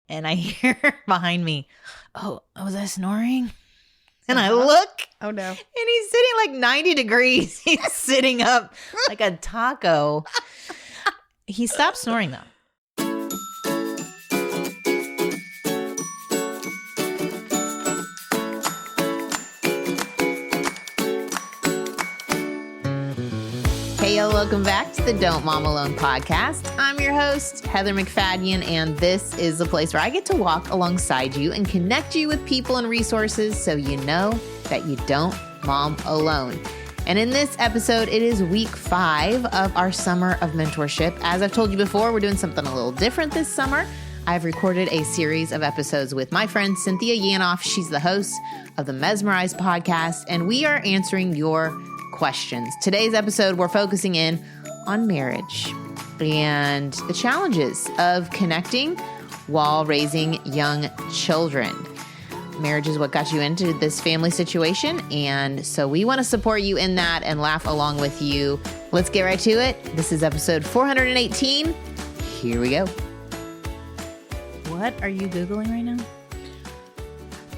and I hear behind me, oh, was I snoring? And I look. Oh, no. And he's sitting like 90 degrees. He's sitting up like a taco. He stopped snoring, though. Hey, yo, welcome back to the Don't Mom Alone podcast. I'm your host, Heather McFadden, and this is the place where I get to walk alongside you and connect you with people and resources so you know that you don't mom alone. And in this episode, it is week 5 of our summer of mentorship. As I've told you before, we're doing something a little different this summer. I've recorded a series of episodes with my friend Cynthia Yanof. She's the host of the Mesmerized podcast, and we are answering your questions. Today's episode, we're focusing in on marriage and the challenges of connecting while raising young children. Marriage is what got you into this family situation, and so we want to support you in that and laugh along with you. Let's get right to it. This is episode 418. Here we go. What are you Googling right now?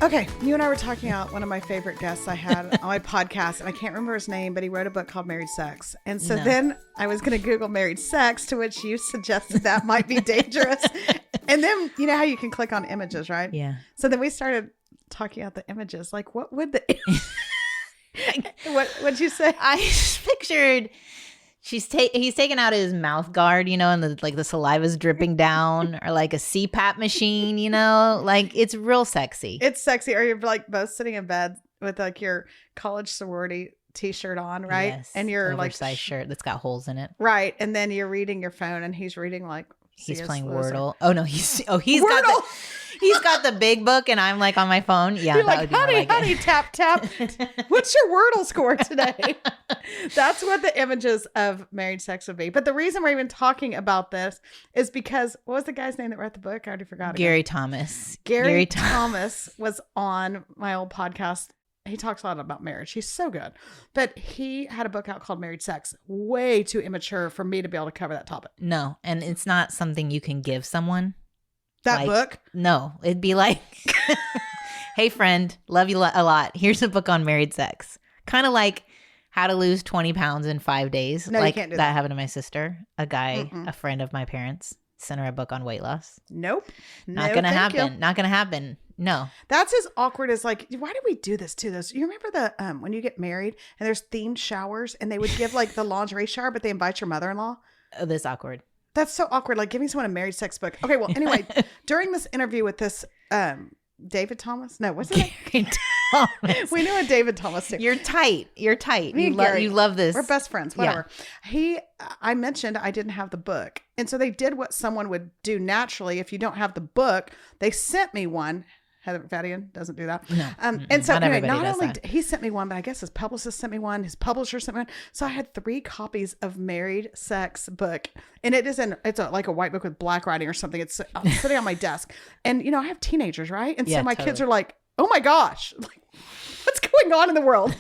Okay, you and I were talking about one of my favorite guests I had on my podcast, and I can't remember his name, but he wrote a book called Married Sex. And so then I was going to Google married sex, to which you suggested that might be dangerous. And then, you know how you can click on images, right? Yeah. So then we started talking about the images. Like, what would the... What'd you say? I just pictured... He's taking out his mouth guard, you know, and the saliva's dripping down, or like a CPAP machine, you know, like it's real sexy. It's sexy. Or you're like both sitting in bed with like your college sorority t-shirt on, right? Yes, and you're oversized shirt that's got holes in it, right? And then you're reading your phone, and he's reading like he's C.S. playing Lewis. Wordle. Oh no, he's Wordle! He's got the big book, and I'm like on my phone. Yeah, you're that like, would be more like honey, it. tap tap. What's your Wordle score today? That's what the images of married sex would be. But the reason we're even talking about this is because what was the guy's name that wrote the book? I already forgot. Gary Thomas. Gary Thomas was on my old podcast. He talks a lot about marriage. He's so good. But he had a book out called Married Sex. Way too immature for me to be able to cover that topic. No, and it's not something you can give someone. That book? No, it'd be like, hey friend, love you a lot. Here's a book on married sex. Kind of like how to lose 20 pounds in 5 days. No, like you can't do that happened to my sister. A guy, Mm-mm. a friend of my parents, sent her a book on weight loss. Nope. Not gonna happen. Not gonna happen. No. That's as awkward as like, why did we do this to this? You remember the when you get married and there's themed showers and they would give like the lingerie shower, but they invite your mother-in-law? Oh, this awkward. That's so awkward. Like giving someone a married sex book. Okay, well, anyway, during this interview with this David Thomas? No, what's it? Gary Thomas. We knew a David Thomas too. You're tight. You're tight. Me You, and Gary, you love this. We're best friends, whatever. I mentioned I didn't have the book. And so they did what someone would do naturally. If you don't have the book, they sent me one. Heather McFadden doesn't do that. No. And so Not anyway, everybody not does only that. he sent me one, but I guess his publicist sent me one. His publisher sent me one. So I had 3 copies of Married Sex book. And it's like a white book with black writing or something. It's sitting on my desk. And, you know, I have teenagers, right? And so Yeah, my totally. kids are like, oh my gosh, like, what's going on in the world?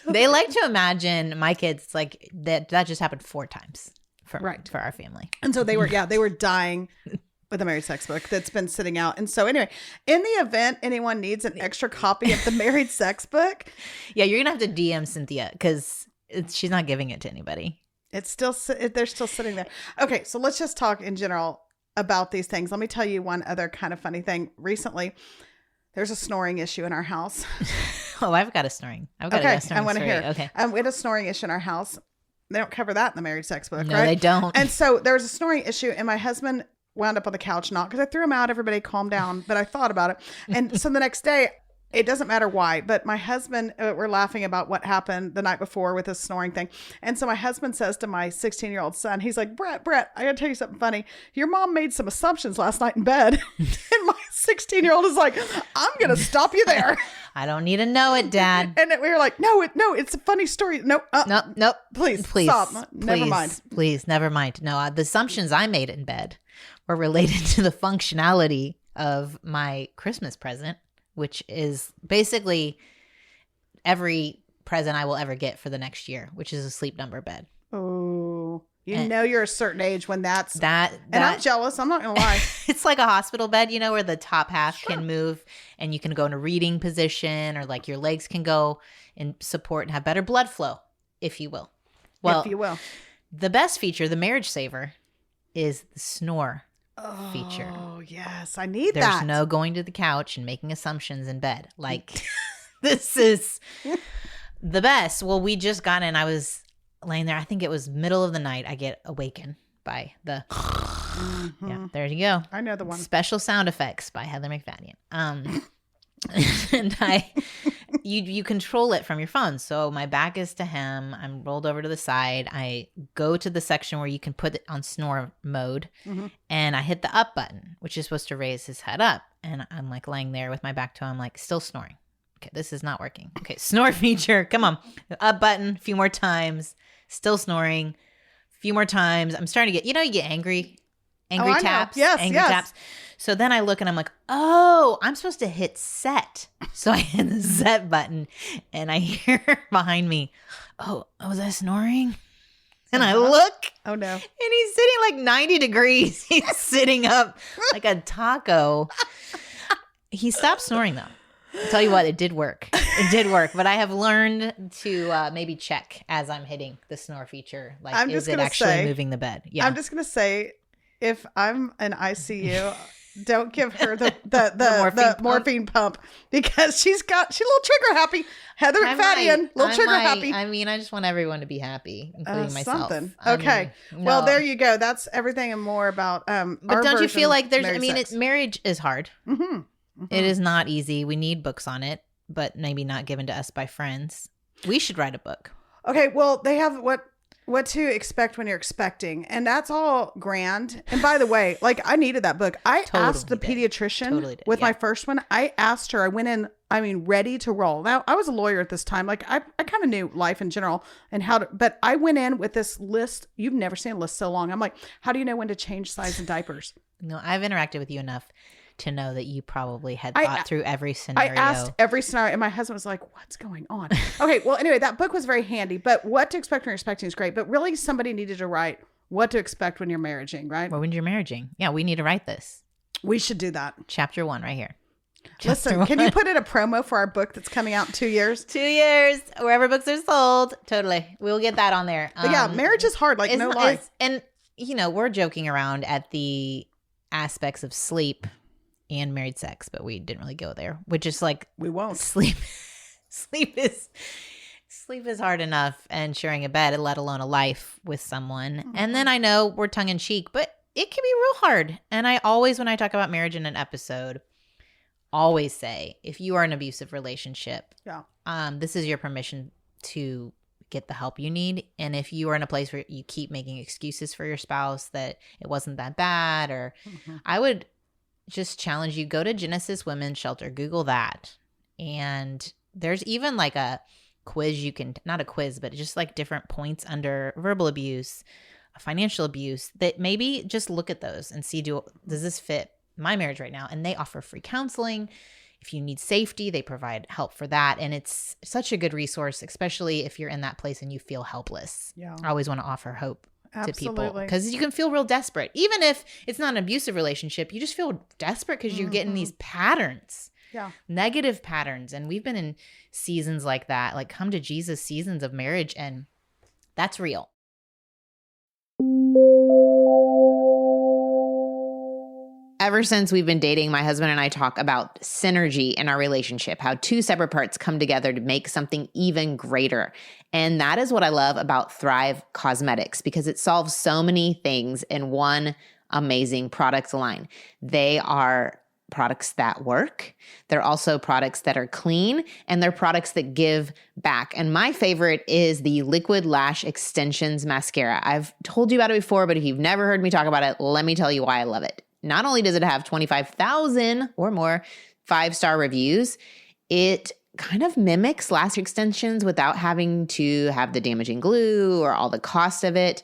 They like to imagine my kids like that just happened 4 times for our family. And so they were dying with a married sex book that's been sitting out. And so anyway, in the event anyone needs an extra copy of the married sex book. Yeah, you're going to have to DM Cynthia because she's not giving it to anybody. They're still sitting there. Okay, so let's just talk in general about these things. Let me tell you one other kind of funny thing. Recently, there's a snoring issue in our house. Oh, I've got a snoring. I want to hear. Okay. We had a snoring issue in our house. They don't cover that in the married sex book, No, right? they don't. And so there was a snoring issue, and my husband wound up on the couch, not because I threw him out. Everybody calm down. But I thought about it. And so the next day, it doesn't matter why, but my husband, we're laughing about what happened the night before with this snoring thing. And so my husband says to my 16-year-old son, he's like, Brett, I got to tell you something funny. Your mom made some assumptions last night in bed. And my 16-year-old is like, I'm going to stop you there. I don't need to know it, Dad. And we were like, no, it's a funny story. No, Nope. Please stop. Never mind. Please, never mind. No, the assumptions I made in bed were related to the functionality of my Christmas present, which is basically every present I will ever get for the next year, which is a sleep number bed. Oh, You know you're a certain age when that's that. And I'm jealous. I'm not going to lie. It's like a hospital bed, where the top half can move and you can go in a reading position, or like your legs can go and support and have better blood flow, if you will. Well, if you will. The best feature, the marriage saver, is the snore feature. Oh, yes. I need There's that. There's no going to the couch and making assumptions in bed. Like, this is the best. Well, we just got in. I was laying there. I think it was middle of the night. I get awakened by the yeah, there you go. I know the one. Special sound effects by Heather McFadden. And you control it from your phone. So my back is to him. I'm rolled over to the side. I go to the section where you can put it on snore mode, and I hit the up button, which is supposed to raise his head up. And I'm like laying there with my back to him, like still snoring. Okay, this is not working. Okay, snore feature. Come on. Up button, a few more times. Still snoring. A few more times. I'm starting to get, you get angry. Angry taps. Yes, angry taps. So then I look and I'm like, oh, I'm supposed to hit set. So I hit the set button and I hear behind me, oh, was I snoring? And I look. Oh, no. And he's sitting like 90 degrees. He's sitting up like a taco. He stopped snoring though. I'll tell you what, it did work. It did work. But I have learned to maybe check as I'm hitting the snore feature. Like, is it actually moving the bed? Yeah. I'm just going to say, if I'm in ICU, don't give her the morphine pump because she's a little trigger happy. Heather McFadden, little trigger happy. I mean, I just want everyone to be happy, including myself. Something. Okay. Well, there you go. That's everything and more about but don't you feel like there's marriage is hard. It is not easy. We need books on it, but maybe not given to us by friends. We should write a book. Okay, well, they have what to expect when you're expecting, and that's all grand. And by the way, like, I needed that book. I asked the pediatrician with my first one. I asked her. I went in, ready to roll. Now, I was a lawyer at this time. Like, I kind of knew life in general and how to, but I went in with this list. You've never seen a list so long. I'm like, how do you know when to change size in diapers? No, I've interacted with you enough to know that you probably had thought through every scenario. I asked every scenario, and my husband was like, what's going on? Okay, well, anyway, that book was very handy, but what to expect when you're expecting is great, but really somebody needed to write what to expect when you're marrying, right? Well, when you're marrying. Yeah, we need to write this. We should do that. Chapter 1 right here. Listen, can you put in a promo for our book that's coming out in 2 years? 2 years, wherever books are sold. Totally. We'll get that on there. But yeah, marriage is hard, like no lie. And, we're joking around at the aspects of sleep and married sex, but we didn't really go there, which is like, we won't. Sleep is hard enough, and sharing a bed, let alone a life with someone. And then I know we're tongue in cheek, but it can be real hard. And I always, when I talk about marriage in an episode, always say, if you are in an abusive relationship, this is your permission to get the help you need. And if you are in a place where you keep making excuses for your spouse that it wasn't that bad, or I would just challenge you, go to Genesis Women's Shelter, Google that. And there's even like a quiz not a quiz, but just like different points under verbal abuse, financial abuse, that maybe just look at those and see, does this fit my marriage right now? And they offer free counseling. If you need safety, they provide help for that. And it's such a good resource, especially if you're in that place and you feel helpless. Yeah. I always want to offer hope to people, because you can feel real desperate. Even if it's not an abusive relationship, you just feel desperate because you're getting these patterns, negative patterns. And we've been in seasons like that, like come to Jesus seasons of marriage, and that's real. Ever since we've been dating, my husband and I talk about synergy in our relationship, how two separate parts come together to make something even greater. And that is what I love about Thrive Cosmetics, because it solves so many things in one amazing product line. They are products that work. They're also products that are clean, and they're products that give back. And my favorite is the Liquid Lash Extensions Mascara. I've told you about it before, but if you've never heard me talk about it, let me tell you why I love it. Not only does it have 25,000 or more 5-star reviews, it kind of mimics lash extensions without having to have the damaging glue or all the cost of it.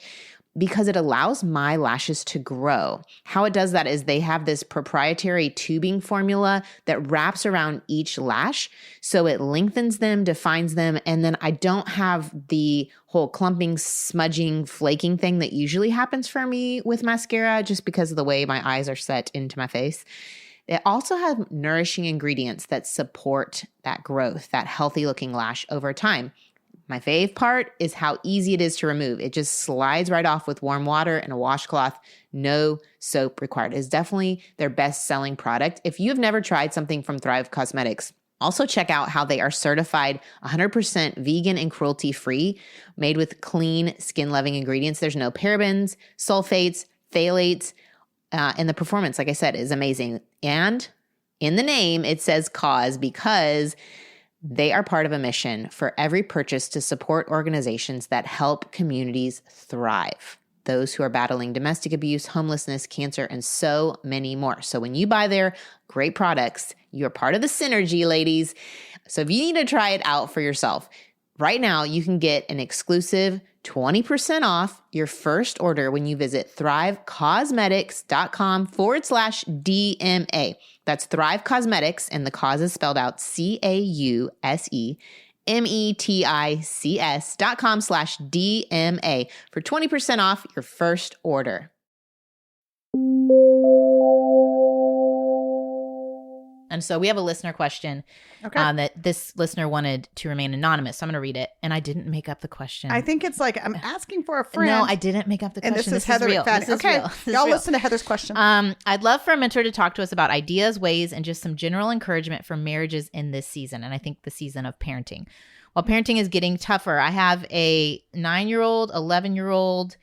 because it allows my lashes to grow. How it does that is they have this proprietary tubing formula that wraps around each lash. So it lengthens them, defines them, and then I don't have the whole clumping, smudging, flaking thing that usually happens for me with mascara just because of the way my eyes are set into my face. It also has nourishing ingredients that support that growth, that healthy looking lash over time. My fave part is how easy it is to remove. It just slides right off with warm water and a washcloth. No soap required. It's definitely their best-selling product. If you have never tried something from Thrive Cosmetics, also check out how they are certified 100% vegan and cruelty-free, made with clean, skin-loving ingredients. There's no parabens, sulfates, phthalates, and the performance, like I said, is amazing. And in the name, it says cause because they are part of a mission for every purchase to support organizations that help communities thrive. Those who are battling domestic abuse, homelessness, cancer, and so many more. So when you buy their great products, you're part of the synergy, ladies. So if you need to try it out for yourself, right now you can get an exclusive 20% off your first order when you visit thrivecosmetics.com/DMA. That's Thrive Cosmetics, and the cause is spelled out CAUSEMETICS.com/DMA for 20% off your first order. And so we have a listener question that this listener wanted to remain anonymous. So I'm going to read it. And I didn't make up the question. I think it's like I'm asking for a friend. No, I didn't make up the question. And this is Heather McFadden. Okay, y'all listen to Heather's question. I'd love for a mentor to talk to us about ideas, ways, and just some general encouragement for marriages in this season. And I think the season of parenting. While parenting is getting tougher, I have a 9-year-old, 11-year-old,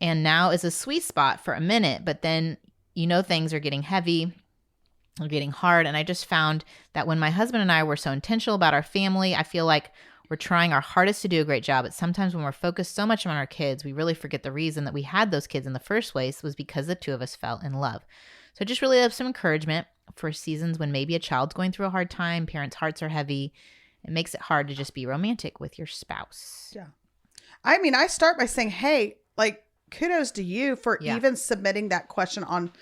and now is a sweet spot for a minute. But then, things are getting heavy. We're getting hard. And I just found that when my husband and I were so intentional about our family, I feel like we're trying our hardest to do a great job. But sometimes when we're focused so much on our kids, we really forget the reason that we had those kids in the first place was because the two of us fell in love. So I just really have some encouragement for seasons when maybe a child's going through a hard time, parents' hearts are heavy. It makes it hard to just be romantic with your spouse. Yeah. I mean, I start by saying, hey, kudos to you for even submitting that question on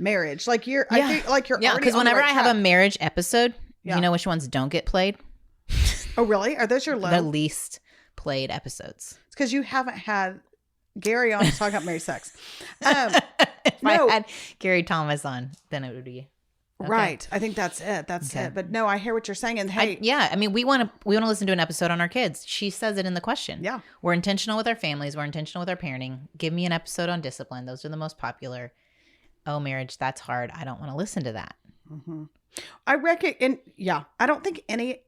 marriage. I think you're because whenever I have a marriage episode, you know which ones don't get played? Oh, really? Are those your low? The least played episodes. It's because you haven't had Gary on to talk about marriage sex. If I had Gary Thomas on, then it would be okay. Right. I think that's it. That's it. But no, I hear what you're saying. And hey, we want to listen to an episode on our kids. She says it in the question. Yeah, we're intentional with our families. We're intentional with our parenting. Give me an episode on discipline. Those are the most popular. Oh, marriage, that's hard. I don't want to listen to that. Mm-hmm. I reckon, I don't think I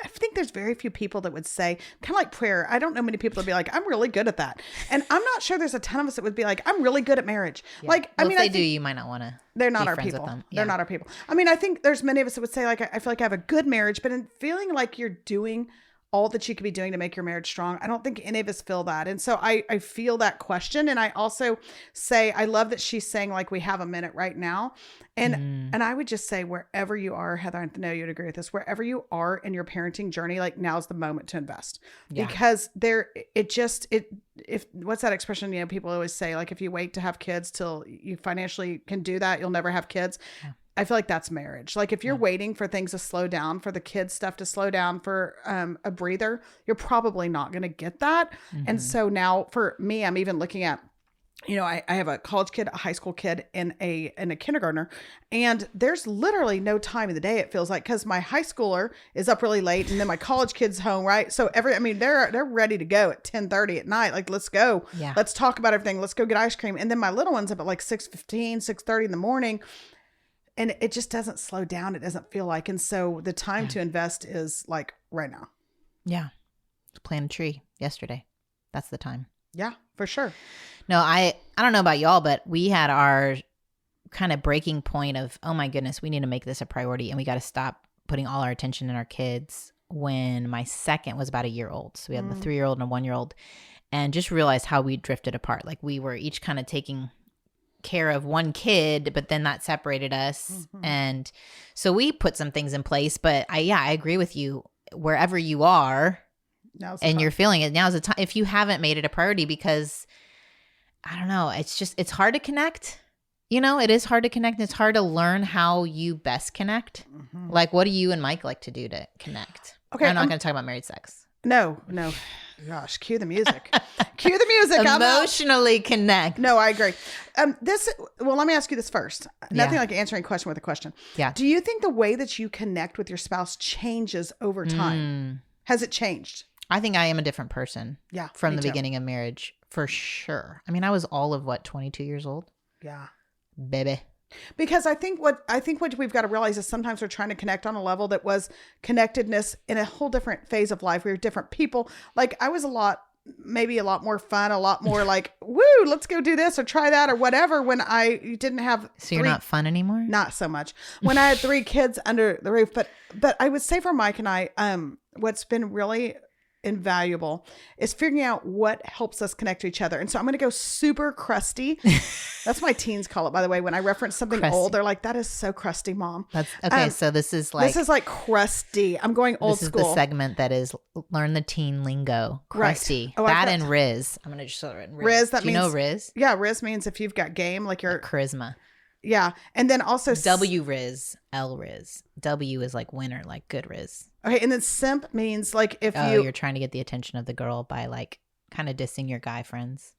think there's very few people that would say, kind of like prayer. I don't know many people that would be like, I'm really good at that. And I'm not sure there's a ton of us that would be like, I'm really good at marriage. Yeah. If they do, you might not want to. They're not our people. Yeah. They're not our people. I mean, I think there's many of us that would say, I feel like I have a good marriage, but in feeling like you're doing all that you could be doing to make your marriage strong, I don't think any of us feel that. And so I feel that question. And I also say, I love that she's saying we have a minute right now. And I would just say, wherever you are, Heather, I know you'd agree with this, wherever you are in your parenting journey, now's the moment to invest. Because what's that expression, people always say, if you wait to have kids till you financially can do that, you'll never have kids. Yeah. I feel like that's marriage. If you're waiting for things to slow down, for the kids stuff to slow down, for a breather, you're probably not going to get that. Mm-hmm. And so now for me, I'm even looking at, I have a college kid, a high school kid, and a kindergartner, and there's literally no time in the day, it feels like, because my high schooler is up really late, and then my college kid's home, right? So they're ready to go at 10:30 at night. Let's go. Yeah. Let's talk about everything. Let's go get ice cream. And then my little one's up at 6:15, 6:30 in the morning. And it just doesn't slow down. It doesn't feel like. And so the time to invest is right now. Yeah. Plant a tree yesterday. That's the time. Yeah, for sure. No, I don't know about y'all, but we had our kind of breaking point of, oh my goodness, we need to make this a priority. And we got to stop putting all our attention in our kids when my second was about a year old. So we had the 3-year-old and a 1-year-old, and just realized how we drifted apart. We were each kind of taking care of one kid, but then that separated us. Mm-hmm. And so we put some things in place, but I agree with you. Wherever you are and you're feeling it, now's the time. If you haven't made it a priority, because I don't know. It's hard to connect. It is hard to connect. It's hard to learn how you best connect. Mm-hmm. Like, what do you and Mike like to do to connect? Okay. I'm not going to talk about married sex. No. Gosh, cue the music. Cue the music. Emotionally connect. No, I agree. Let me ask you this first. Nothing like answering a question with a question. Yeah. Do you think the way that you connect with your spouse changes over time? Has it changed? I think I am a different person. Yeah. From the beginning of marriage, for sure. I mean, I was all of 22 years old? Yeah. Baby. Because I think what we've got to realize is sometimes we're trying to connect on a level that was connectedness in a whole different phase of life. We were different people. Like I was maybe a lot more fun, a lot more like, woo, let's go do this or try that or whatever when I didn't have. So you're not fun anymore? Not so much. When I had 3 kids under the roof. But I would say for Mike and I, what's been really invaluable is figuring out what helps us connect to each other. And so I'm going to go super crusty. That's my teens call it, by the way. When I reference something crusty. Old, they're like, that is so crusty, Mom. That's okay. So this is like crusty. I'm going old school. This is the segment that is learn the teen lingo. Crusty. Right. That and Riz. I'm going to just throw it in Riz. Riz, that Do you means, know Riz? Yeah, Riz means if you've got game, like you're charisma. Yeah. And then also W Riz, L Riz. W is like winner, like good Riz. Okay. And then simp means like if you're trying to get the attention of the girl by like kind of dissing your guy friends.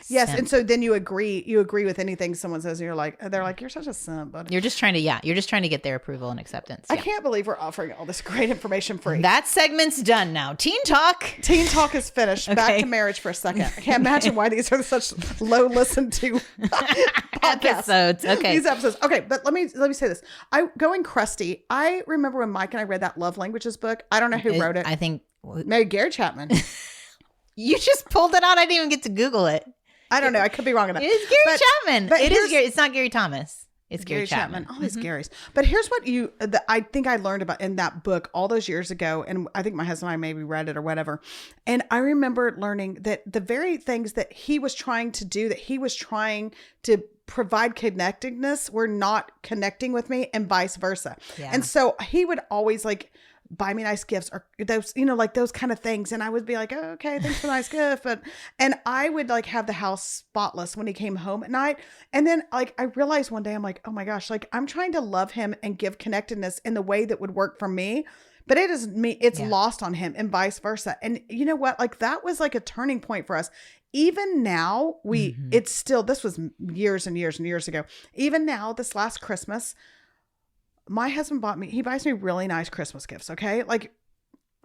Yes. Simp. And so then you agree with anything someone says, and they're like, you're such a simp. But you're just trying to get their approval and acceptance. I can't believe we're offering all this great information free. That segment's done now. Teen Talk is finished. Okay. Back to marriage for a second. I can't imagine why these are such low listened to episodes. Okay. These episodes. Okay. But let me say this. Going crusty. I remember when Mike and I read that Love Languages book. I don't know who wrote it. I think maybe Gary Chapman. You just pulled it out. I didn't even get to Google it. I don't know. I could be wrong on that. It's Gary Chapman. But it is Gary. It's not Gary Thomas. It's Gary Chapman. All these Garys. But here's what I think I learned about in that book all those years ago. And I think my husband and I maybe read it or whatever. And I remember learning that the very things that he was trying to do, that he was trying to provide connectedness, were not connecting with me and vice versa. Yeah. And so he would always like buy me nice gifts or those, like those kind of things. And I would be like, oh, okay, thanks for the nice gift. And I would like have the house spotless when he came home at night. And then like, I realized one day, I'm like, oh my gosh, like I'm trying to love him and give connectedness in the way that would work for me. But it is me, it's lost on him and vice versa. And you know what? Like that was like a turning point for us. Even now it's still, this was years and years and years ago. Even now, this last Christmas, my husband he buys me really nice Christmas gifts. Okay. Like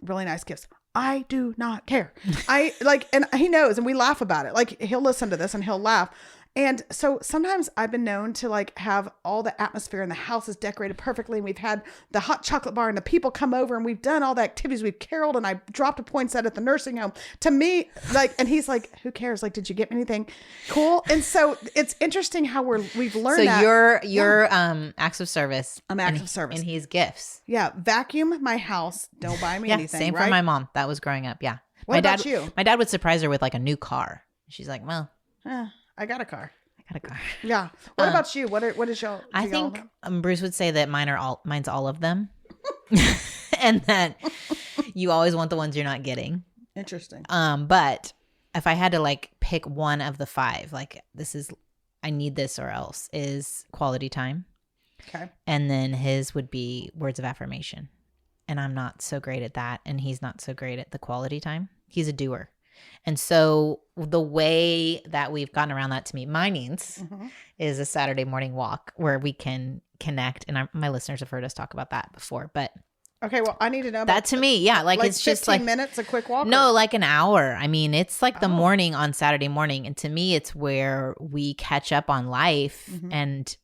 really nice gifts. I do not care. And he knows, and we laugh about it. Like he'll listen to this and he'll laugh. And so sometimes I've been known to like have all the atmosphere and the house is decorated perfectly. And we've had the hot chocolate bar and the people come over and we've done all the activities. We've caroled and I dropped a poinsettia at the nursing home. To me, like, and he's like, who cares? Like, did you get me anything cool? And so it's interesting how we've learned that. So you're acts of service. I'm acts of service. And he's gifts. Yeah. Vacuum my house. Don't buy me anything. Same for my mom. That was growing up. Yeah. What about you? My dad would surprise her with like a new car. She's like, well, I got a car. Yeah. What about you? What is y'all? I think Bruce would say that mine's all of them, and that you always want the ones you're not getting. Interesting. But if I had to like pick one of the 5, like I need this or else, is quality time. Okay. And then his would be words of affirmation, and I'm not so great at that, and he's not so great at the quality time. He's a doer. And so the way that we've gotten around that to meet my needs is a Saturday morning walk where we can connect. And my listeners have heard us talk about that before, but okay, well, I need to know about that to me. Yeah. Like it's just like 15 minutes, a quick walk. No, like an hour. I mean, it's like the morning on Saturday morning. And to me, it's where we catch up on life and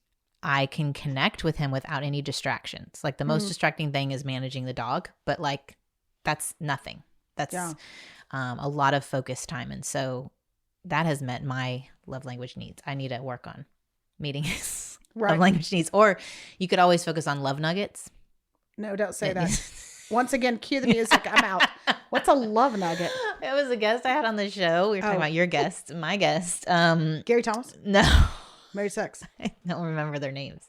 I can connect with him without any distractions. Like the most distracting thing is managing the dog, but like that's nothing. That's a lot of focus time. And so that has met my love language needs. I need to work on meeting his love language needs. Or you could always focus on love nuggets. No, don't say that. Once again, cue the music. I'm out. What's a love nugget? It was a guest I had on the show. We were talking about your guest, my guest. Gary Thomas? No. Married Sex. I don't remember their names.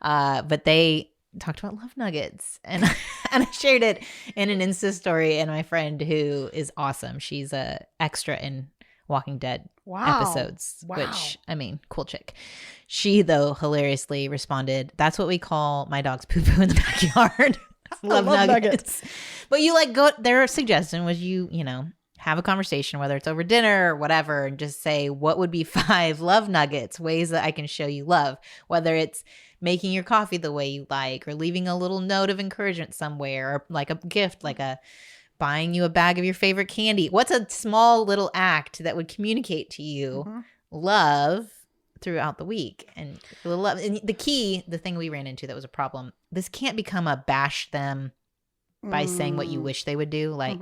But they talked about love nuggets, and I shared it in an Insta story. And my friend, who is awesome, she's a extra in Walking Dead, Wow. episodes, Wow. which, I mean, cool chick. She, though, hilariously responded, "That's what we call my dog's poo-poo in the backyard." Love nuggets. But you like go, their suggestion was you know, have a conversation, whether it's over dinner or whatever, and just say, what would be 5 love nuggets, ways that I can show you love, whether it's making your coffee the way you like, or leaving a little note of encouragement somewhere, or like a gift, like buying you a bag of your favorite candy. What's a small little act that would communicate to you love throughout the week? And love, and the thing we ran into that was a problem, this can't become a bash them by saying what you wish they would do. Like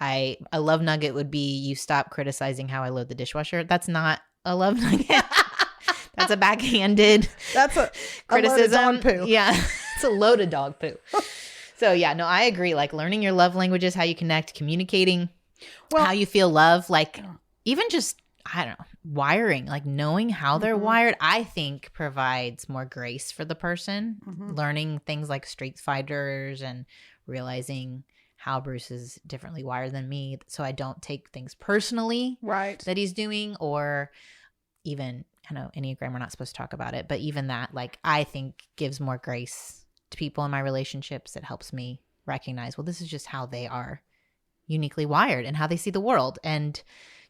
a love nugget would be, you stop criticizing how I load the dishwasher. That's not a love nugget. That's a backhanded criticism. A loaded dog poo. Yeah. It's a loaded dog poo. So yeah, no, I agree. Like learning your love languages, how you connect, communicating, how you feel love, like even just, I don't know, wiring, like knowing how they're wired, I think provides more grace for the person. Learning things like street fighters and realizing how Bruce is differently wired than me, so I don't take things personally that he's doing, or even, I know Enneagram, we're not supposed to talk about it, but even that, like, I think gives more grace to people in my relationships. It helps me recognize, well, this is just how they are uniquely wired and how they see the world, and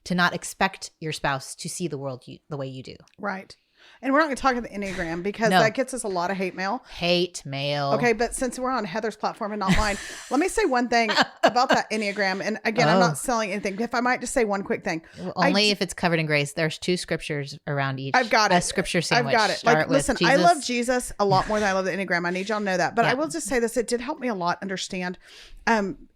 to not expect your spouse to see the world the way you do. Right. And we're not going to talk about the Enneagram because that gets us a lot of hate mail. Okay, but since we're on Heather's platform and not mine, let me say one thing about that Enneagram. And again, I'm not selling anything. If I might just say one quick thing. Only if it's covered in grace. There's 2 scriptures around each. I've got it. A scripture sandwich. I've got it. Like, listen, I love Jesus a lot more than I love the Enneagram. I need y'all to know that. But I will just say this. It did help me a lot understand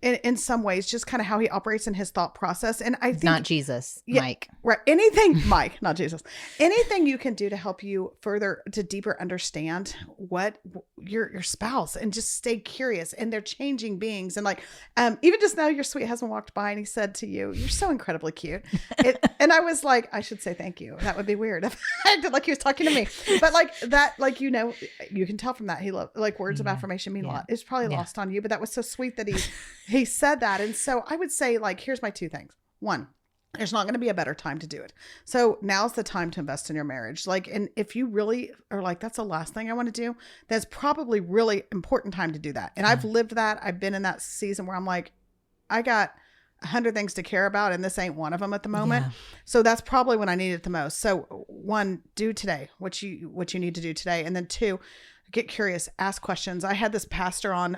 in some ways just kind of how he operates in his thought process. And I think not Jesus, Mike. Right. Anything, Mike, not Jesus. Anything you can do to help you further to deeper understand what your spouse, and just stay curious, and they're changing beings. And like, even just now your sweet husband walked by and he said to you, "You're so incredibly cute." And I was like, I should say thank you. That would be weird if I acted like he was talking to me. But like that, like, you know, you can tell from that he loved, like, words of affirmation mean a lot. It's probably lost on you, but that was so sweet that he said that. And so I would say, like, here's my 2 things. 1, there's not going to be a better time to do it. So now's the time to invest in your marriage. Like, and if you really are like, that's the last thing I want to do, that's probably really important time to do that. And I've lived that. I've been in that season where I'm like, I got 100 things to care about, and this ain't one of them at the moment. So that's probably when I need it the most. So 1, do today what you need to do today. And then 2, get curious, ask questions. I had this pastor on,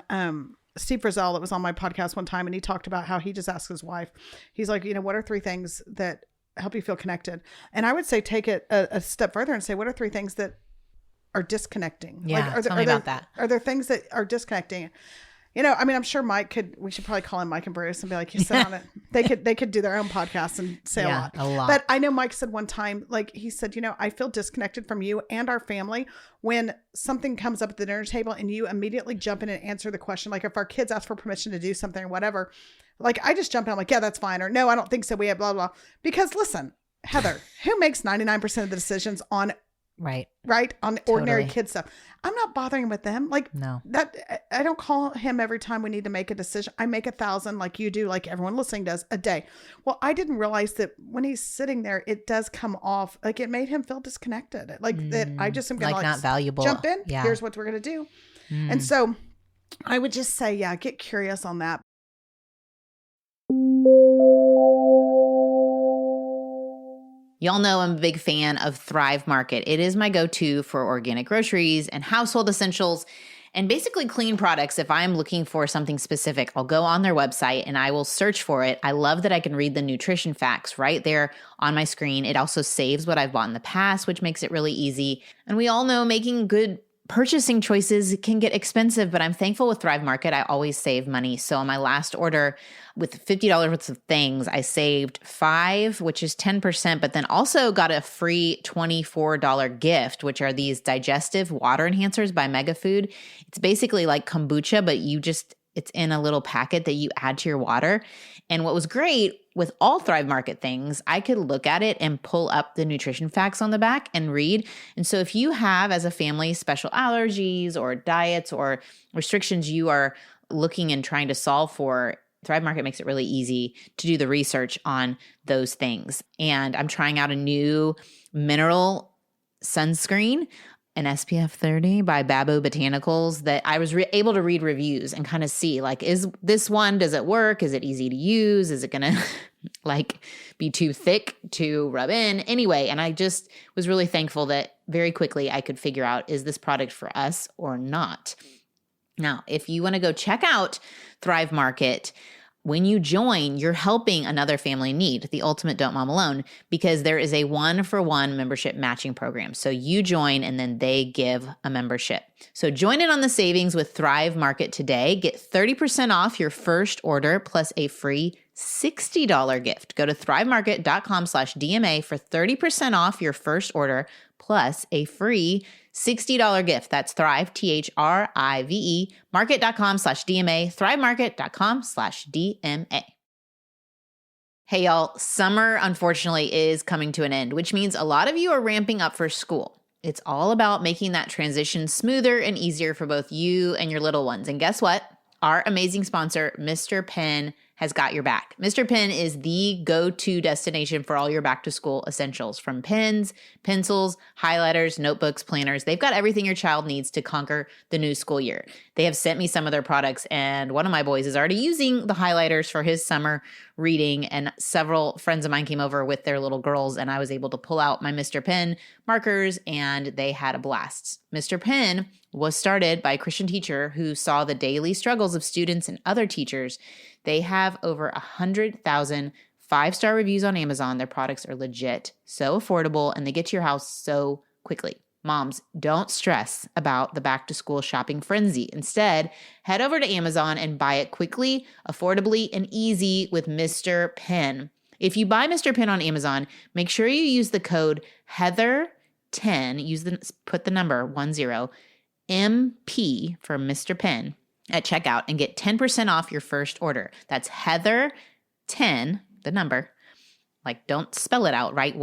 Steve Frizzell, that was on my podcast one time, and he talked about how he just asked his wife, he's like, you know, what are 3 things that help you feel connected? And I would say take it a step further and say, what are 3 things that are disconnecting? Yeah, like, tell me about that. Are there things that are disconnecting? You know, I mean, I'm sure we should probably call him Mike and Bruce and be like, you sit on it. They could do their own podcast and say a lot. But I know Mike said one time, like, he said, you know, I feel disconnected from you and our family when something comes up at the dinner table and you immediately jump in and answer the question. Like, if our kids ask for permission to do something or whatever, like, I just jump in, I'm like, yeah, that's fine. Or no, I don't think so. We have blah, blah. Because listen, Heather, who makes 99% of the decisions on on ordinary kid stuff? I'm not bothering with them. Like, no, that I don't call him every time we need to make a decision. I make 1,000 like you do, like everyone listening does, a day. Well, I didn't realize that when he's sitting there, it does come off like it made him feel disconnected. Like that I just am gonna like not valuable. Jump in. Yeah. Here's what we're gonna do. And so I would just say, get curious on that. Y'all know I'm a big fan of Thrive Market. It is my go-to for organic groceries and household essentials and basically clean products. If I'm looking for something specific, I'll go on their website and I will search for it. I love that I can read the nutrition facts right there on my screen. It also saves what I've bought in the past, which makes it really easy. And we all know making good purchasing choices can get expensive, but I'm thankful with Thrive Market. I always save money. So on my last order with $50 worth of things, I saved $5, which is 10%, but then also got a free $24 gift, which are these digestive water enhancers by Mega Food. It's basically like kombucha, but it's in a little packet that you add to your water. And what was great with all Thrive Market things, I could look at it and pull up the nutrition facts on the back and read. And so if you have, as a family, special allergies or diets or restrictions you are looking and trying to solve for, Thrive Market makes it really easy to do the research on those things. And I'm trying out a new mineral sunscreen, an SPF 30 by Babo Botanicals, that I was able to read reviews and kind of see, like, is this one, does it work? Is it easy to use? Is it going to like be too thick to rub in? Anyway, and I just was really thankful that very quickly I could figure out, is this product for us or not? Now, if you want to go check out Thrive Market, when you join, you're helping another family in need, the ultimate Don't Mom Alone, because there is a 1-for-1 membership matching program. So you join and then they give a membership. So join in on the savings with Thrive Market today. Get 30% off your first order plus a free $60 gift. Go to thrivemarket.com/DMA for 30% off your first order plus a free $60 gift. That's Thrive, THRIVE, market.com/DMA, thrivemarket.com/DMA. Hey, y'all, summer unfortunately is coming to an end, which means a lot of you are ramping up for school. It's all about making that transition smoother and easier for both you and your little ones. And guess what? Our amazing sponsor, Mr. Pen, has got your back. Mr. Pen is the go-to destination for all your back-to-school essentials, from pens, pencils, highlighters, notebooks, planners. They've got everything your child needs to conquer the new school year. They have sent me some of their products, and one of my boys is already using the highlighters for his summer reading, and several friends of mine came over with their little girls, and I was able to pull out my Mr. Pen markers, and they had a blast. Mr. Pen was started by a Christian teacher who saw the daily struggles of students and other teachers. They have over 100,000 5-star reviews on Amazon. Their products are legit, so affordable, and they get to your house so quickly. Moms, don't stress about the back-to-school shopping frenzy. Instead, head over to Amazon and buy it quickly, affordably, and easy with Mr. Pen. If you buy Mr. Pen on Amazon, make sure you use the code HEATHER10, put the number 10, MP for Mr. Pen at checkout and get 10% off your first order. That's Heather10, the number, like don't spell it out, right? 10,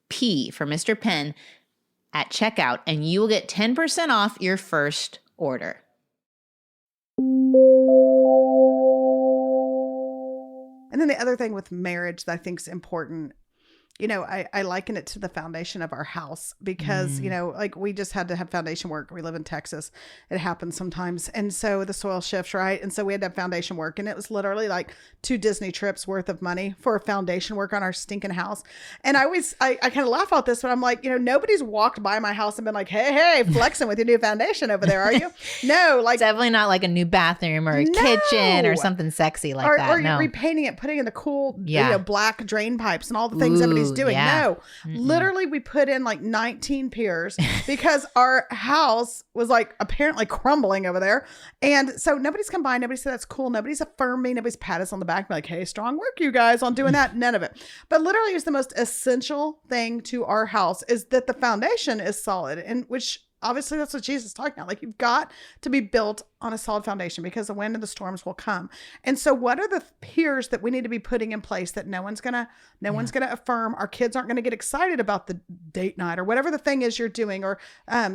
MP for Mr. Pen at checkout, and you will get 10% off your first order. And then the other thing with marriage that I think is important, you know, I liken it to the foundation of our house because, you know, like we just had to have foundation work. We live in Texas. It happens sometimes. And so the soil shifts, right? And so we had to have foundation work. And it was literally like 2 Disney trips worth of money for foundation work on our stinking house. And I kind of laugh about this, but I'm like, you know, nobody's walked by my house and been like, hey, flexing with your new foundation over there, are you? No, like definitely not like a new bathroom or a kitchen or something sexy like that. Or you're repainting it, putting in the cool, you know, black drain pipes and all the things everybody's doing. No, literally we put in like 19 piers because our house was like apparently crumbling over there. And so nobody's come by. Nobody said that's cool. Nobody's affirmed me. Nobody's pat us on the back. Be like, hey, strong work, you guys, on doing that. None of it. But literally it was the most essential thing to our house is that the foundation is solid, and which obviously that's what Jesus is talking about. Like you've got to be built on a solid foundation because the wind and the storms will come. And so what are the piers that we need to be putting in place that no one's going to affirm? Our kids aren't going to get excited about the date night or whatever the thing is you're doing, or,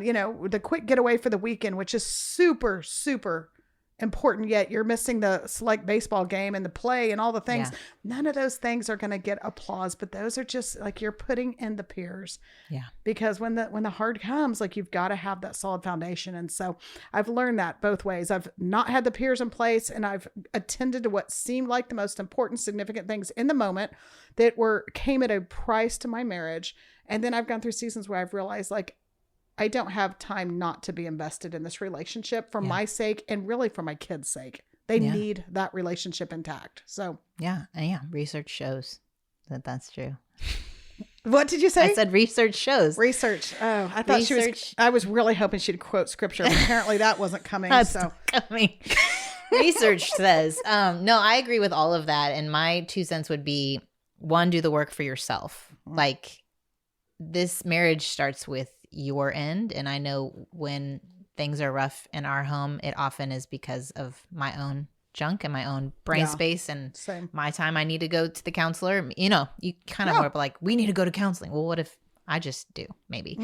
you know, the quick getaway for the weekend, which is super, super important, yet you're missing the select baseball game and the play and all the things. Yeah. None of those things are going to get applause, but those are just like you're putting in the piers. Yeah. Because when the hard comes, like you've got to have that solid foundation. And so I've learned that both ways. I've not had the piers in place, and I've attended to what seemed like the most important, significant things in the moment that came at a price to my marriage. And then I've gone through seasons where I've realized like I don't have time not to be invested in this relationship for my sake and really for my kids' sake. They need that relationship intact. So yeah. Research shows that that's true. What did you say? I said research shows. Research. Oh, I thought I was really hoping she'd quote scripture. But apparently that wasn't coming. Coming. Research says, no, I agree with all of that. And my 2 cents would be, 1, do the work for yourself. Like this marriage starts with your end. And I know when things are rough in our home, it often is because of my own junk and my own brain space and my time. I need to go to the counselor. You know, you kind of more like, we need to go to counseling. Well, what if I just do maybe,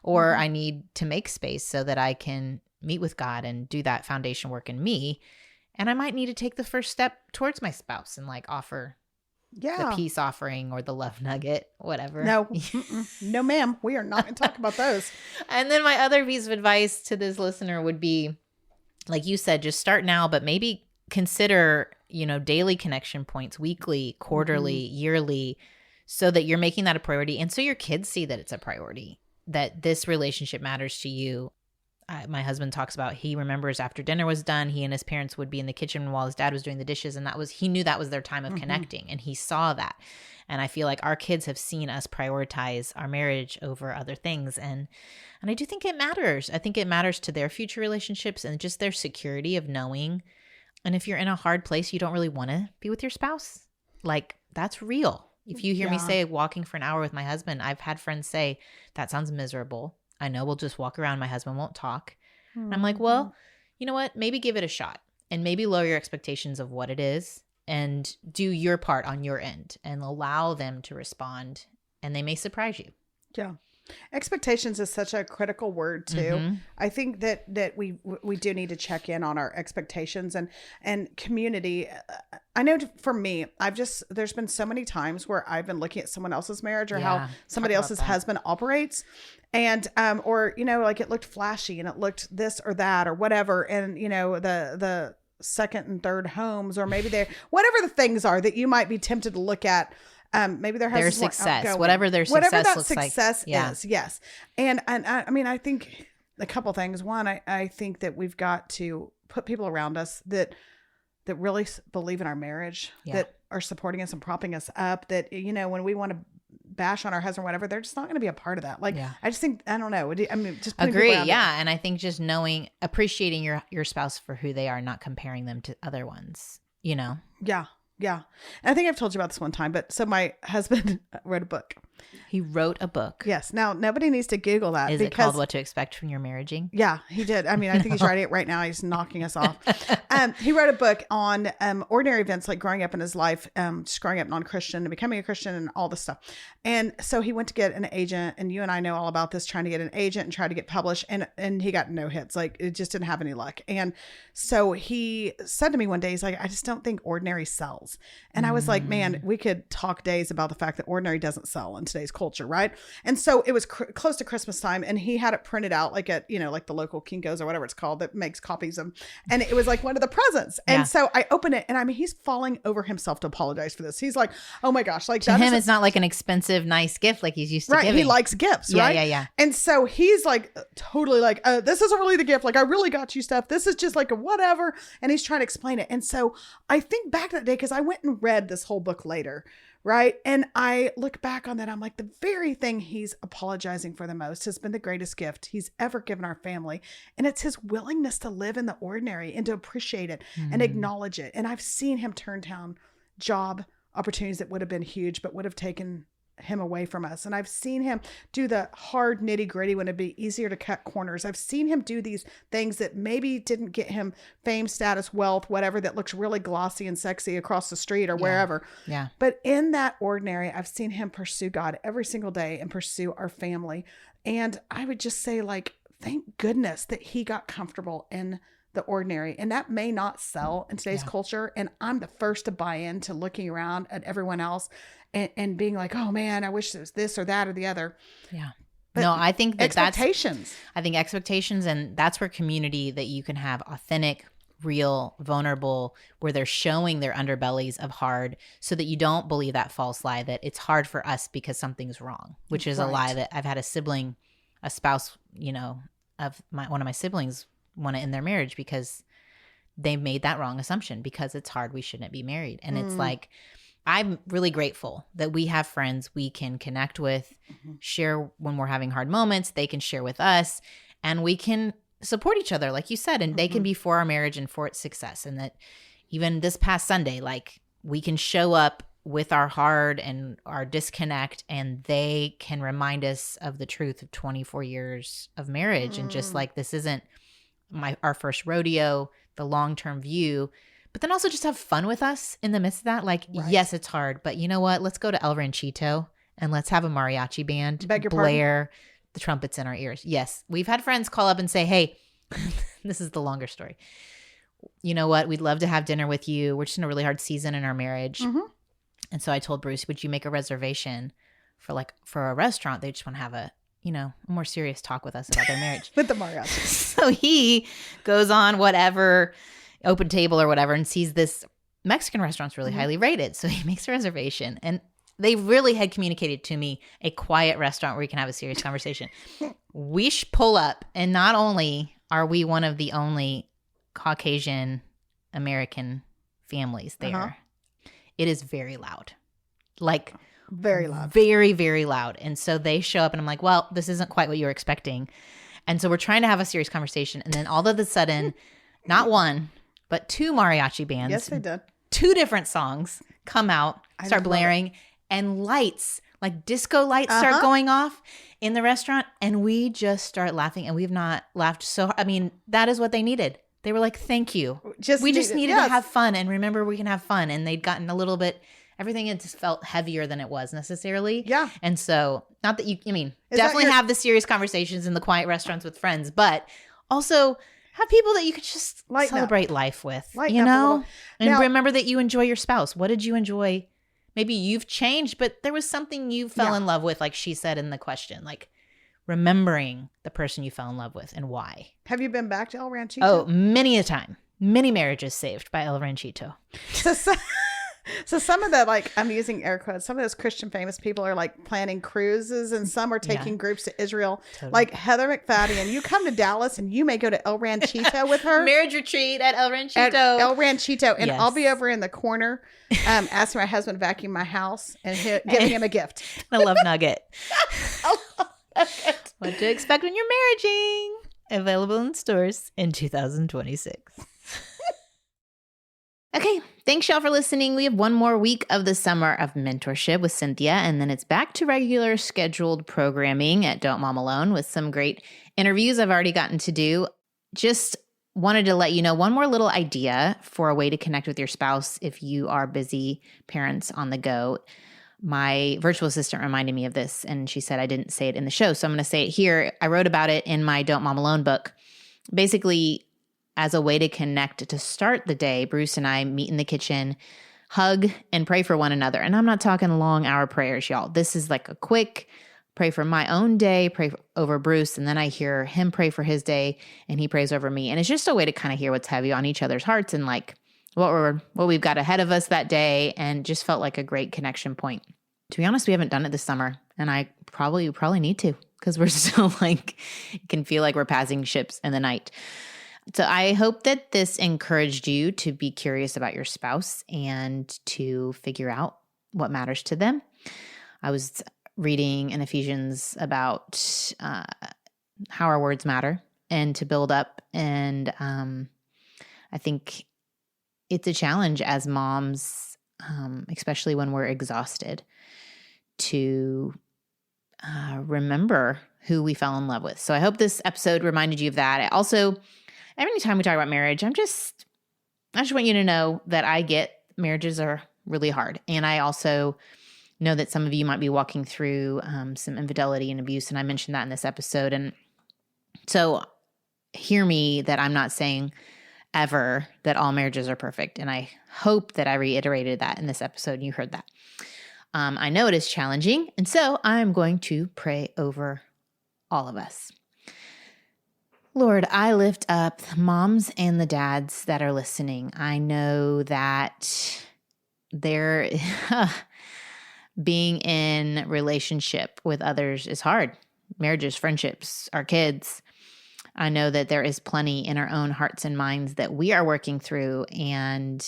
or I need to make space so that I can meet with God and do that foundation work in me. And I might need to take the first step towards my spouse and like offer the peace offering or the love nugget, whatever. No, no, ma'am. We are not going to talk about those. And then my other piece of advice to this listener would be, like you said, just start now, but maybe consider, daily connection points, weekly, quarterly, yearly, so that you're making that a priority. And so your kids see that it's a priority, that this relationship matters to you. My husband talks about, he remembers after dinner was done, he and his parents would be in the kitchen while his dad was doing the dishes. And he knew that was their time of connecting, and he saw that. And I feel like our kids have seen us prioritize our marriage over other things. And I do think it matters. I think it matters to their future relationships and just their security of knowing. And if you're in a hard place, you don't really want to be with your spouse. Like, that's real. If you hear me say walking for an hour with my husband, I've had friends say, that sounds miserable. I know, we'll just walk around. My husband won't talk. And I'm like, well, you know what? Maybe give it a shot and maybe lower your expectations of what it is and do your part on your end and allow them to respond, and they may surprise you. Yeah. Expectations is such a critical word too. I think that we do need to check in on our expectations and community. I know for me, there's been so many times where I've been looking at someone else's marriage or how somebody else's husband operates, and or like it looked flashy and it looked this or that or whatever, and the second and third homes, or maybe whatever the things are that you might be tempted to look at. Maybe their success, whatever their success looks like. Is, yes. And I mean, I think a couple things. One, I think that we've got to put people around us that really believe in our marriage, that are supporting us and propping us up, that, when we want to bash on our husband or whatever, they're just not going to be a part of that. Like, I just think, I don't know. I mean, just agree. Yeah. And I think just appreciating your spouse for who they are, not comparing them to other ones, Yeah. Yeah. And I think I've told you about this one time, but so my husband wrote a book. He wrote a book. Yes. Now, nobody needs to Google that. Is it called What to Expect from Your Marriaging? Yeah, he did. I mean, I think he's writing it right now. He's knocking us off. He wrote a book on ordinary events, like growing up in his life, just growing up non-Christian and becoming a Christian and all this stuff. And so he went to get an agent, and you and I know all about this, trying to get an agent and try to get published. And he got no hits. Like, it just didn't have any luck. And so he said to me one day, he's like, I just don't think ordinary sells. And I was like, man, we could talk days about the fact that ordinary doesn't sell in today's culture, right? And so it was close to Christmas time, and he had it printed out like at, like the local Kinko's or whatever it's called that makes copies of, and it was like one of the presents. And so I open it, and I mean, he's falling over himself to apologize for this. He's like, oh my gosh, like to him, it's not like an expensive, nice gift like he's used to giving. He likes gifts, right? Yeah. And so he's like, totally like, this isn't really the gift. Like, I really got you stuff. This is just like a whatever. And he's trying to explain it. And so I think back that day, because I went and read this whole book later, right? And I look back on that. I'm like, the very thing he's apologizing for the most has been the greatest gift he's ever given our family. And it's his willingness to live in the ordinary and to appreciate it and acknowledge it. And I've seen him turn down job opportunities that would have been huge, but would have taken him away from us. And I've seen him do the hard nitty gritty when it'd be easier to cut corners. I've seen him do these things that maybe didn't get him fame, status, wealth, whatever, that looks really glossy and sexy across the street or wherever. Yeah. But in that ordinary, I've seen him pursue God every single day and pursue our family. And I would just say, like, thank goodness that he got comfortable in the ordinary. And that may not sell in today's culture. And I'm the first to buy into looking around at everyone else and being like, oh man, I wish it was this or that or the other. Yeah. But no, I think expectations. I think expectations, and that's where community that you can have authentic, real, vulnerable, where they're showing their underbellies of hard, so that you don't believe that false lie that it's hard for us because something's wrong, which is a lie that I've had a spouse, of one of my siblings want to end their marriage because they made that wrong assumption, because it's hard, we shouldn't be married. And it's like, I'm really grateful that we have friends we can connect with, share when we're having hard moments, they can share with us, and we can support each other, like you said, and they can be for our marriage and for its success. And that even this past Sunday, like, we can show up with our hard and our disconnect, and they can remind us of the truth of 24 years of marriage. And just like, this isn't our first rodeo, the long-term view, but then also just have fun with us in the midst of that. Like, yes, it's hard, but you know what? Let's go to El Ranchito and let's have a mariachi band blare the trumpets in our ears. Yes. We've had friends call up and say, hey, this is the longer story. you know what? We'd love to have dinner with you. We're just in a really hard season in our marriage. Mm-hmm. And so I told Bruce, would you make a reservation for a restaurant? They just want to have a more serious talk with us about their marriage. With the mariachi. So he goes on whatever open table or whatever and sees this Mexican restaurant's really highly rated. So he makes a reservation, and they really had communicated to me a quiet restaurant where we can have a serious conversation. We pull up, and not only are we one of the only Caucasian American families there, it is very loud. Like very loud. Very, very loud. And so they show up, and I'm like, well, this isn't quite what you were expecting. And so we're trying to have a serious conversation. And then all of a sudden, not one, but two mariachi bands. Yes, they did. Two different songs come out, start blaring, and lights, like disco lights start going off in the restaurant. And we just start laughing, and we've not laughed so hard. I mean, that is what they needed. They were like, thank you. We just needed to have fun. And remember, we can have fun. And they'd gotten a little bit, everything had just felt heavier than it was necessarily. Yeah. And so, not that definitely have the serious conversations in the quiet restaurants with friends, but also have people that you could just celebrate life with, and remember that you enjoy your spouse. What did you enjoy? Maybe you've changed, but there was something you fell in love with, like she said in the question, like remembering the person you fell in love with and why. Have you been back to El Ranchito? Oh, many a time. Many marriages saved by El Ranchito. So some of the, like, I'm using air quotes, some of those Christian famous people are like planning cruises, and some are taking groups to Israel. Totally. Like Heather McFadden, you come to Dallas and you may go to El Ranchito with her. Marriage retreat at El Ranchito. At El Ranchito. And I'll be over in the corner asking my husband to vacuum my house and giving him a gift. A love nugget. What to expect when you're marrying. Available in stores in 2026. Okay, thanks y'all for listening. We have one more week of the summer of mentorship with Cynthia, and then it's back to regular scheduled programming at Don't Mom Alone with some great interviews I've already gotten to do. Just wanted to let you know one more little idea for a way to connect with your spouse if you are busy parents on the go. My virtual assistant reminded me of this, and she said I didn't say it in the show, so I'm going to say it here. I wrote about it in my Don't Mom Alone book. Basically, as a way to connect to start the day, Bruce and I meet in the kitchen, hug, and pray for one another. And I'm not talking long hour prayers, y'all. This is like a quick pray for my own day, pray over Bruce, and then I hear him pray for his day, and he prays over me. And it's just a way to kind of hear what's heavy on each other's hearts and like what we've got ahead of us that day, and just felt like a great connection point. To be honest, we haven't done it this summer, and I probably need to, because we're still like, it can feel like we're passing ships in the night. So I hope that this encouraged you to be curious about your spouse and to figure out what matters to them. I was reading in Ephesians about how our words matter and to build up. And I think it's a challenge as moms, especially when we're exhausted, to remember who we fell in love with. So I hope this episode reminded you of that. I also, every time we talk about marriage, I just want you to know that I get marriages are really hard. And I also know that some of you might be walking through some infidelity and abuse. And I mentioned that in this episode. And so hear me that I'm not saying ever that all marriages are perfect. And I hope that I reiterated that in this episode and you heard that. I know it is challenging. And so I'm going to pray over all of us. Lord, I lift up the moms and the dads that are listening. I know that they're being in relationship with others is hard. Marriages, friendships, our kids. I know that there is plenty in our own hearts and minds that we are working through and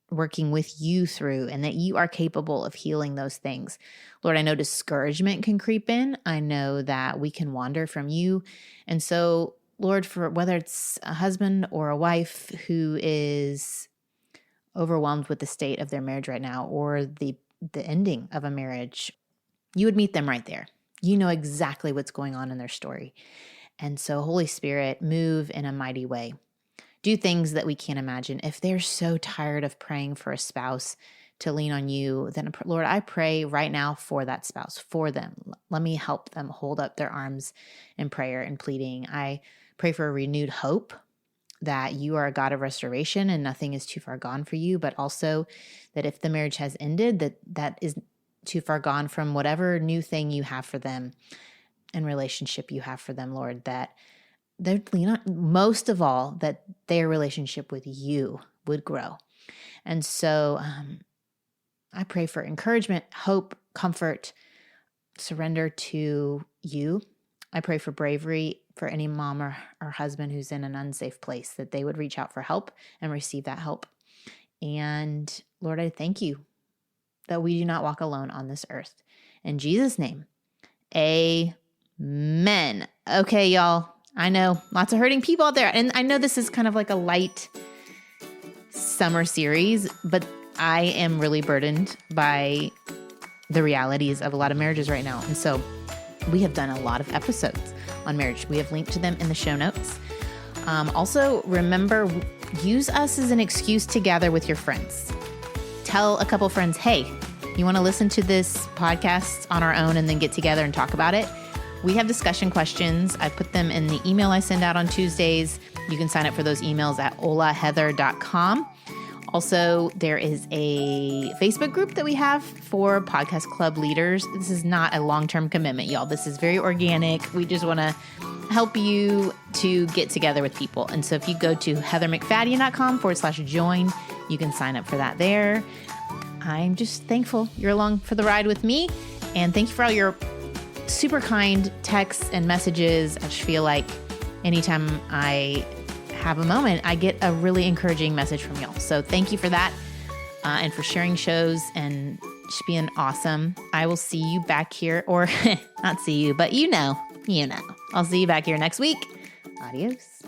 working with you through, and that you are capable of healing those things. Lord, I know discouragement can creep in. I know that we can wander from you. And so, Lord, for whether it's a husband or a wife who is overwhelmed with the state of their marriage right now, or the ending of a marriage, you would meet them right there. You know exactly what's going on in their story. And so, Holy Spirit, move in a mighty way. Do things that we can't imagine. If they're so tired of praying for a spouse to lean on you, then Lord, I pray right now for that spouse, for them. Let me help them hold up their arms in prayer and pleading. I pray for a renewed hope. that you are a God of restoration and nothing is too far gone for you, but also that if the marriage has ended, that is too far gone from whatever new thing you have for them and relationship you have for them, Lord, that they're most of all, that their relationship with you would grow. And so I pray for encouragement, hope, comfort, surrender to you. I pray for bravery for any mom or husband who's in an unsafe place, that they would reach out for help and receive that help. And Lord, I thank you that we do not walk alone on this earth. In Jesus' name, amen. Okay, y'all. I know lots of hurting people out there. And I know this is kind of like a light summer series, but I am really burdened by the realities of a lot of marriages right now. And so we have done a lot of episodes on marriage. We have linked to them in the show notes. Also, remember, use us as an excuse to gather with your friends. Tell a couple friends, hey, you want to listen to this podcast on our own and then get together and talk about it? We have discussion questions. I put them in the email I send out on Tuesdays. You can sign up for those emails at olaheather.com. Also, there is a Facebook group that we have for podcast club leaders. This is not a long-term commitment, y'all. This is very organic. We just want to help you to get together with people. And so if you go to heathermcfadyen.com/join, you can sign up for that there. I'm just thankful you're along for the ride with me. And thank you for all your super kind texts and messages. I just feel like anytime I have a moment, I get a really encouraging message from y'all. So thank you for that and for sharing shows and just being awesome. I will see you back here, or not see you, but you know. I'll see you back here next week. Adios.